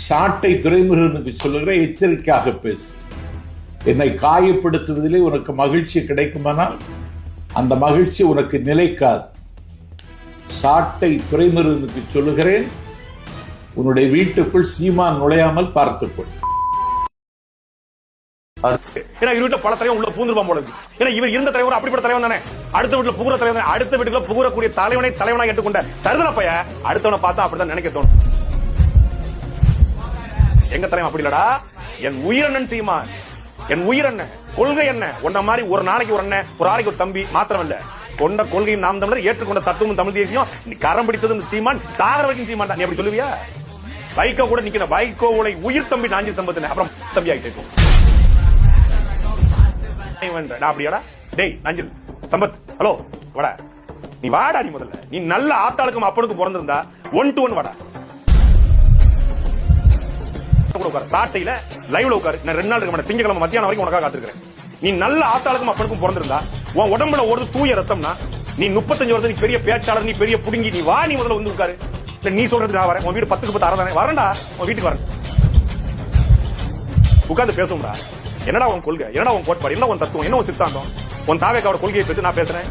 சாட்டை துரைமுருகனுக்கு சொல்லுகிற எச்சரிக்கையாக பேசு. என்னை காயப்படுத்துவதிலே உனக்கு மகிழ்ச்சி கிடைக்குமானால் அந்த மகிழ்ச்சி உனக்கு நிலைக்காது. சாட்டை துரைமுருகனுக்கு சொல்லுகிறேன், உன்னுடைய வீட்டுக்குள் சீமான் நுழையாமல் பார்த்துக்கொள். ஏன்னா இவர் வீட்டுல பல தலைவன் உள்ள பூந்துருப்பான் போல இருக்கு. ஏன்னா இவர் இருந்த தலைவர் அப்படிப்பட்ட தலைவன் தானே. அடுத்த வீட்டுல புகுற தலைவன், அடுத்த வீட்டுல புகுறக்கூடிய தலைவனை ஏற்றுக்கொண்ட தருதல பைய அடுத்தவனை பார்த்தா அப்படிதான் நினைக்க தோணும். எங்க தலைவன் அப்படி இல்லடா, என் உயிரண்ணன் சீமான், என் உயிரண்ணன், கொள்கை என்ன உன்ன மாதிரி ஒரு நாளைக்கு ஒரு அண்ணன், ஒரு நாளைக்கு ஒரு தம்பி மாத்திரம் இல்ல, கொண்ட கொள்கையும் நாம் தமிழர், ஏற்றுக்கொண்ட தத்துவம் தமிழ் தேசியம், கரம் பிடித்தது சீமான், சாகர வரைக்கும் சீமான். நீ அப்படி சொல்லுவியா? வைகோ கூட நிக்கணும், வைகோவுடைய உயிர் தம்பி நாஞ்சி சம்பத்தின அப்புறம் தம்பி ஆகிட்டு இருக்கும். அப்படியாடா டேய் நாஞ்சில் சம்பத், ஹலோ வாடா, நீ வாடா, நீ முதல்ல நீ நல்ல ஆத்தாளுக்கும் அப்பனுக்கும் பிறந்திருந்தா 1 to 1 வாடா. சாட்டையில லைவ்ல உட்காரு, நான் 2 நாள் இருக்க மாட்டேன், திங்கக்கிழமை மத்தியானம் வரைக்கும் உனக்காக காத்திருக்கிறேன். நீ நல்ல ஆத்தாளுக்கும் அப்பனுக்கும் பிறந்திருந்தா, உன் உடம்புல ஓடுது தூய ரத்தம்னா, நீ 35 வருஷம், நீ பெரிய பேச்சாளர், நீ பெரிய புடுங்கி, நீ வா, நீ முதல்ல வந்து உட்காரு. இல்ல நீ சொல்றதுக்கு நான் வரேன், உன் வீடு 10க்கு 10 அறதானே, வரேன்டா, உன் வீட்டுக்கு வரேன், உட்கார்ந்து பேசும்டா. என்னடா உன் கொள்கை, என்னடா உன் கோட்பாடு, என்ன உன் தத்துவம், என்ன உன் சித்தாந்தம், உன் தாவேக்காவோட கொள்கையை பேசி நான் பேசுறேன்.